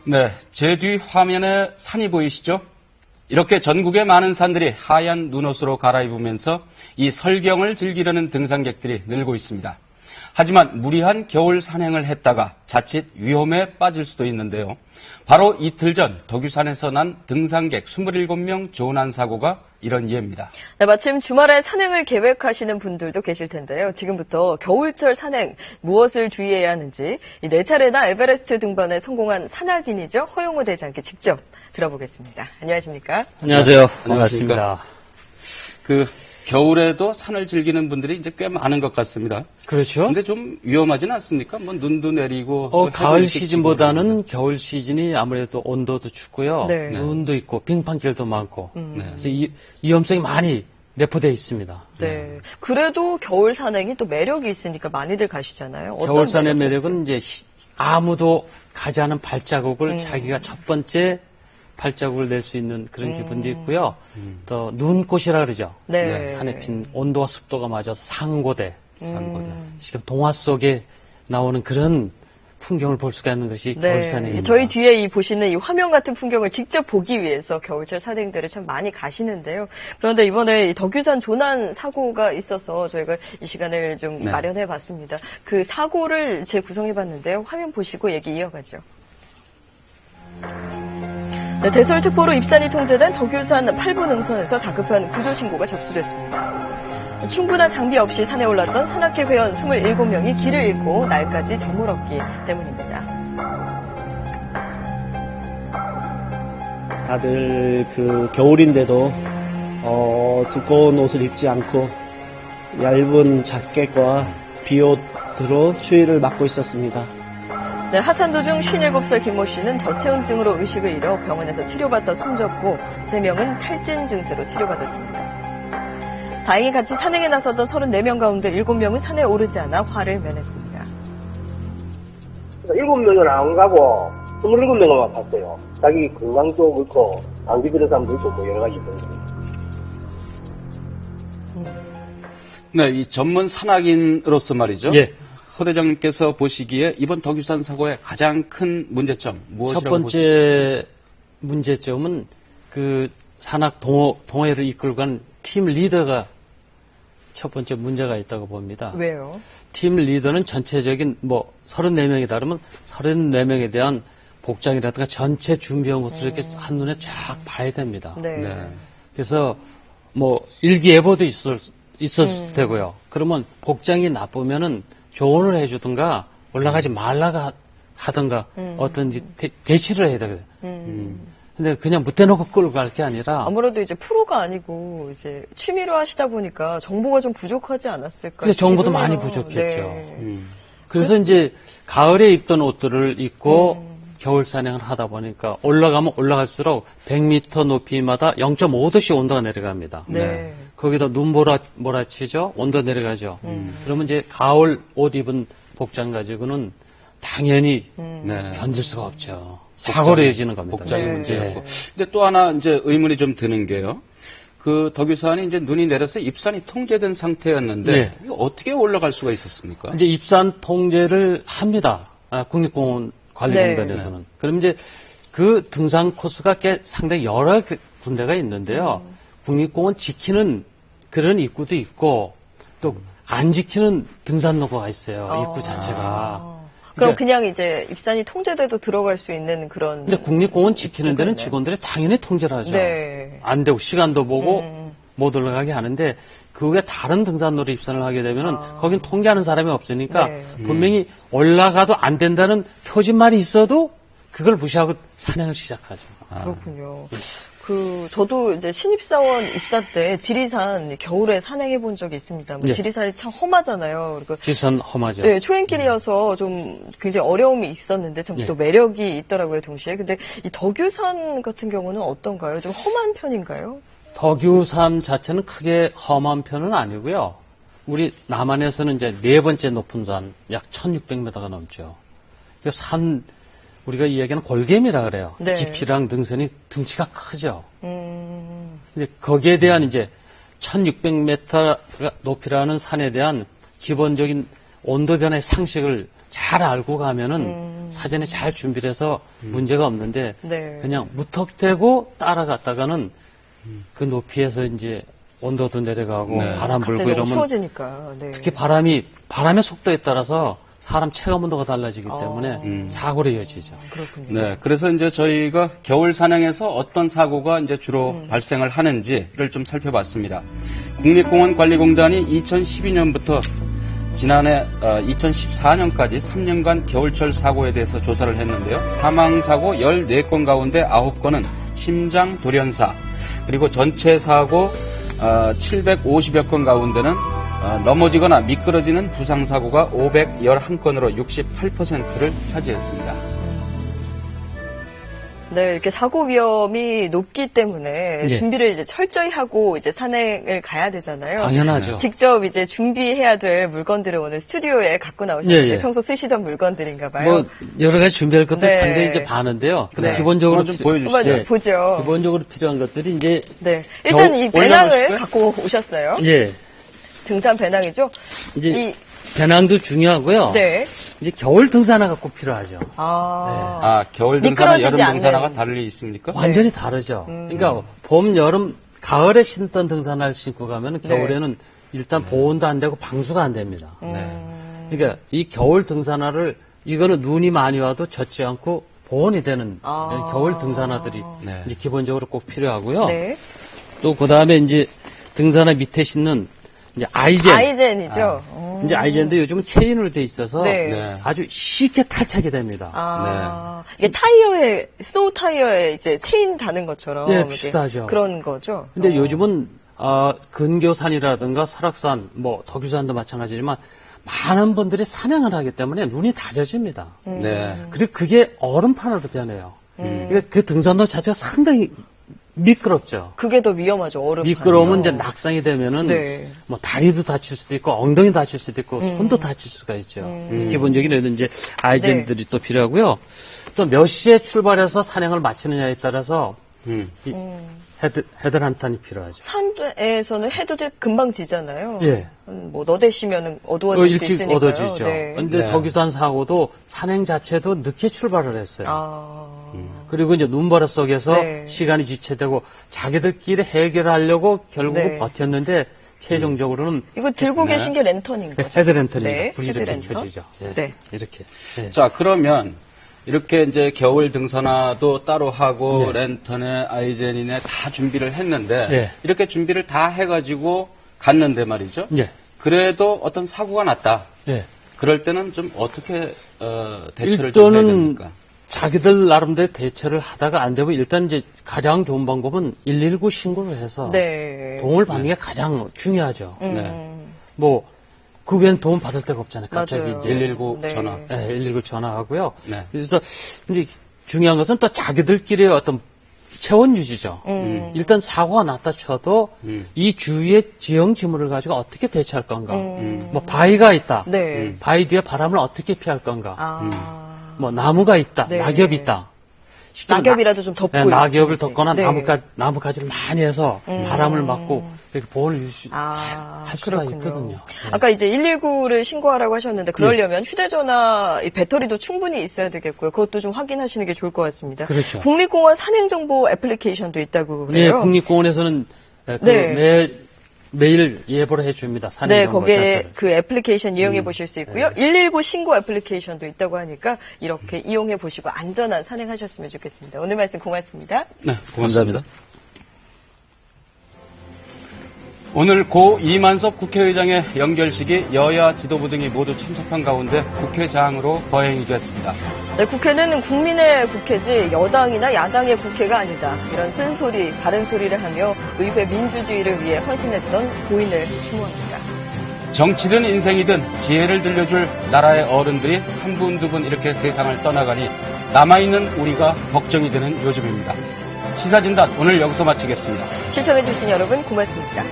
네, 제 뒤 화면에 산이 보이시죠? 이렇게 전국의 많은 산들이 하얀 눈옷으로 갈아입으면서 이 설경을 즐기려는 등산객들이 늘고 있습니다. 하지만 무리한 겨울 산행을 했다가 자칫 위험에 빠질 수도 있는데요. 바로 이틀 전 덕유산에서 난 등산객 27명 조난 사고가 이런 예입니다. 네, 마침 주말에 산행을 계획하시는 분들도 계실 텐데요. 지금부터 겨울철 산행 무엇을 주의해야 하는지 이 4차례나 에베레스트 등반에 성공한 산악인이죠. 허용호 대장께 직접 들어보겠습니다. 안녕하십니까? 안녕하세요. 안녕하십니까? 반갑습니다. 겨울에도 산을 즐기는 분들이 이제 꽤 많은 것 같습니다. 그렇죠. 근데 좀 위험하진 않습니까? 뭐 눈도 내리고. 또 가을 해도 시즌보다는 겨울 시즌이 아무래도 온도도 춥고요. 네. 눈도 있고 빙판길도 많고. 그래서 위험성이 많이 내포되어 있습니다. 네. 그래도 겨울 산행이 또 매력이 있으니까 많이들 가시잖아요. 어떤 겨울산의 매력이 매력은 이제 아무도 가지 않은 발자국을 자기가 첫 번째 발자국을 낼 수 있는 그런 기분도 있고요. 또 눈꽃이라 그러죠. 네. 산에 핀 온도와 습도가 맞아서 상고대. 산고대. 지금 동화 속에 나오는 그런 풍경을 볼 수가 있는 것이 네. 겨울산행입니다. 저희 뒤에 보시는 이 화면 같은 풍경을 직접 보기 위해서 겨울철 산행들을 참 많이 가시는데요. 그런데 이번에 이 덕유산 조난 사고가 있어서 저희가 이 시간을 좀 마련해 봤습니다. 그 사고를 재구성해 봤는데요. 화면 보시고 얘기 이어가죠. 네, 대설특보로 입산이 통제된 덕유산 8부 능선에서 다급한 구조신고가 접수됐습니다. 충분한 장비 없이 산에 올랐던 산악회 회원 27명이 길을 잃고 날까지 저물었기 때문입니다. 다들 겨울인데도 두꺼운 옷을 입지 않고 얇은 자켓과 비옷으로 추위를 맞고 있었습니다. 네, 하산 도중 57살 김모 씨는 저체온증으로 의식을 잃어 병원에서 치료받다 숨졌고 3명은 탈진 증세로 치료받았습니다. 다행히 같이 산행에 나섰던 34명 가운데 7명은 산에 오르지 않아 화를 면했습니다. 7명은 안 가고 27명만 갔어요. 자기 건강도 그렇고 감기 들은 사람도 있고 뭐 여러 가지 있거든요. 네, 이 전문 산악인으로서 말이죠. 예. 허 대장님께서 보시기에 이번 덕유산 사고의 가장 큰 문제점 무엇이라고 첫 번째 문제점은 그 산악 동호회를 이끌고 간 팀 리더가 첫 번째 문제가 있다고 봅니다. 왜요? 팀 리더는 전체적인 34명이다 그러면 34명에 대한 복장이라든가 전체 준비한 것을 이렇게 한눈에 쫙 봐야 됩니다. 네. 그래서 일기예보도 있었을 테고요. 그러면 복장이 나쁘면은 조언을 해주든가 올라가지 말라가 하든가 어떤지 대치를 해야 되거든요. 근데 그냥 무대놓고 끌고 갈 게 아니라 아무래도 이제 프로가 아니고 이제 취미로 하시다 보니까 정보가 좀 부족하지 않았을까? 근데 정보도 싶기도 많이 해요. 부족했죠. 네. 그래서 이제 가을에 입던 옷들을 입고 겨울 산행을 하다 보니까 올라가면 올라갈수록 100m 높이마다 0.5도씩 온도가 내려갑니다. 네. 거기다 눈 몰아치죠. 온도 내려가죠. 그러면 이제 가을 옷 입은 복장 가지고는 당연히 견딜 수가 없죠. 사고로 이어지는 겁니다. 복장이 네. 문제였고. 근데 또 하나 이제 의문이 좀 드는 게요. 그 덕유산이 이제 눈이 내려서 입산이 통제된 상태였는데 네. 이거 어떻게 올라갈 수가 있었습니까? 이제 입산 통제를 합니다. 국립공원 관리공단에서는. 그럼 이제 그 등산 코스가 상당히 여러 군데가 있는데요. 국립공원 지키는 그런 입구도 있고 또 안 지키는 등산로가 있어요. 입구 자체가. 그럼 그냥 이제 입산이 통제돼도 들어갈 수 있는 그런. 근데 국립공원 지키는 데는 직원들이 당연히 통제를 하죠. 네. 안 되고 시간도 보고 못 올라가게 하는데 그게 다른 등산로로 입산을 하게 되면은 거긴 통제하는 사람이 없으니까 네. 분명히 올라가도 안 된다는 표지말이 있어도 그걸 무시하고 산행을 시작하죠. 그렇군요. 저도 이제 신입사원 입사 때 지리산 겨울에 산행해 본 적이 있습니다. 예. 지리산이 참 험하잖아요. 그리고 지선 험하죠. 네, 초행길이어서 좀 굉장히 어려움이 있었는데 참 또 매력이 있더라고요, 동시에. 근데 이 덕유산 같은 경우는 어떤가요? 좀 험한 편인가요? 덕유산 자체는 크게 험한 편은 아니고요. 우리 남한에서는 이제 4번째 높은 산, 약 1600m가 넘죠. 그 산, 우리가 이야기하는 골개미라 그래요. 네. 깊이랑 등선이 등치가 크죠. 이제 거기에 대한 이제 1600m 높이라는 산에 대한 기본적인 온도 변화의 상식을 잘 알고 가면은 사전에 잘 준비를 해서 문제가 없는데 네. 그냥 무턱대고 따라갔다가는 그 높이에서 이제 온도도 내려가고 네. 바람 불고 갑자기 너무 이러면 추워지니까. 네. 특히 바람의 속도에 따라서 사람 체감 온도가 달라지기 때문에 사고로 이어지죠. 그렇군요. 네, 그래서 이제 저희가 겨울 산행에서 어떤 사고가 이제 주로 발생을 하는지를 좀 살펴봤습니다. 국립공원관리공단이 2012년부터 지난해 2014년까지 3년간 겨울철 사고에 대해서 조사를 했는데요. 사망사고 14건 가운데 9건은 심장 돌연사, 그리고 전체 사고 750여 건 가운데는 넘어지거나 미끄러지는 부상사고가 511건으로 68%를 차지했습니다. 네, 이렇게 사고 위험이 높기 때문에 예. 준비를 이제 철저히 하고 이제 산행을 가야 되잖아요. 당연하죠. 직접 이제 준비해야 될 물건들을 오늘 스튜디오에 갖고 나오셨는데 예, 예. 평소 쓰시던 물건들인가 봐요. 뭐 여러 가지 준비할 것도 네. 상당히 이제 많은데요. 근데 네. 기본적으로 한번 좀 보여주시죠. 한번 예. 보죠. 기본적으로 필요한 것들이 이제 네, 일단 이 배낭을 올려놓으실까요? 갖고 오셨어요. 예 등산 배낭이죠. 이제 배낭도 중요하고요. 네. 이제 겨울 등산화가 꼭 필요하죠. 겨울 등산화, 미끄러지지 여름 등산화가 않는. 달리 있습니까? 완전히 다르죠. 그러니까 봄, 여름, 가을에 신던 등산화를 신고 가면 겨울에는 일단 보온도 안 되고 방수가 안 됩니다. 네. 그러니까 이 겨울 등산화를 이거는 눈이 많이 와도 젖지 않고 보온이 되는 겨울 등산화들이 네. 이제 기본적으로 꼭 필요하고요. 네. 또 그다음에 이제 등산화 밑에 신는 이제 아이젠. 아이젠이죠. 이제 아이젠도 요즘은 체인으로 돼 있어서 네. 네. 아주 쉽게 탈착이 됩니다. 이게 타이어에, 스노우 타이어에 이제 체인 다는 것처럼. 예, 이렇게 비슷하죠. 그런 거죠. 근데 요즘은 근교산이라든가 설악산, 뭐 덕유산도 마찬가지지만 많은 분들이 산행을 하기 때문에 눈이 다 젖습니다. 네. 그리고 그게 얼음판으로 변해요. 그러니까 그 등산로 자체가 상당히 미끄럽죠. 그게 더 위험하죠, 얼음. 미끄러우면 이제 낙상이 되면은 네. 뭐 다리도 다칠 수도 있고 엉덩이 다칠 수도 있고 손도 다칠 수가 있죠. 그래서 기본적인 이제 아이젠들이 또 필요하고요. 또 몇 시에 출발해서 산행을 마치느냐에 따라서 이 헤드란탄이 필요하죠. 산에서는 해도 금방 지잖아요. 예. 뭐 너대시면은 어두워질 수 일찍 있으니까요. 얻어지죠. 네. 근데 네. 덕유산 사고도 산행 자체도 늦게 출발을 했어요. 아. 그리고 이제 눈바라 속에서 네. 시간이 지체되고 자기들끼리 해결하려고 결국 네. 버텼는데 최종적으로는 이거 들고 계신 게 랜턴인 거죠? 헤드랜턴입니다. 네, 불이 이렇게 헤드랜턴. 켜지죠. 예. 네. 이렇게. 예. 자, 그러면 이렇게 이제 겨울 등산화도 따로 하고 네. 랜턴에 아이젠이네 다 준비를 했는데 네. 이렇게 준비를 다 해가지고 갔는데 말이죠. 예. 그래도 어떤 사고가 났다. 예. 그럴 때는 좀 어떻게 대처를 좀 해야 일단은 됩니까? 자기들 나름대로 대처를 하다가 안 되고 일단 이제 가장 좋은 방법은 119 신고를 해서 네. 도움을 받는 게 가장 중요하죠. 네. 뭐 그 외엔 도움 받을 데가 없잖아요. 갑자기 맞아요. 이제 119 네. 전화. 네, 119 전화하고요. 네. 그래서 이제 중요한 것은 또 자기들끼리의 어떤 체온 유지죠. 일단 사고가 났다 쳐도 이 주위의 지형 지물을 가지고 어떻게 대처할 건가. 뭐 바위가 있다. 네. 바위 뒤에 바람을 어떻게 피할 건가. 아. 뭐 나무가 있다. 네. 낙엽이 있다. 쉽게 낙엽이라도 좀 덮고. 네, 낙엽을 이렇게. 덮거나 네. 나무가지를 많이 해서 바람을 막고 이렇게 보호를 할 수가 그렇군요. 있거든요. 네. 아까 이제 119를 신고하라고 하셨는데 그러려면 휴대전화 이 배터리도 충분히 있어야 되겠고요. 그것도 좀 확인하시는 게 좋을 것 같습니다. 그렇죠. 국립공원 산행정보 애플리케이션도 있다고 네, 그래요. 국립공원에서는 네. 매일 예보를 해줍니다. 네, 산행정보 거기에 자체를. 그 애플리케이션 이용해 보실 수 있고요. 119 신고 애플리케이션도 있다고 하니까 이렇게 이용해 보시고 안전한 산행하셨으면 좋겠습니다. 오늘 말씀 고맙습니다. 네, 고맙습니다. 오늘 고 이만섭 국회의장의 연결식이 여야 지도부 등이 모두 참석한 가운데 국회장으로 거행이 됐습니다. 네, 국회는 국민의 국회지 여당이나 야당의 국회가 아니다. 이런 쓴소리, 바른 소리를 하며 의회 민주주의를 위해 헌신했던 고인을 추모합니다. 정치든 인생이든 지혜를 들려줄 나라의 어른들이 한 분, 두 분 이렇게 세상을 떠나가니 남아있는 우리가 걱정이 되는 요즘입니다. 시사진단 오늘 여기서 마치겠습니다. 시청해주신 여러분 고맙습니다.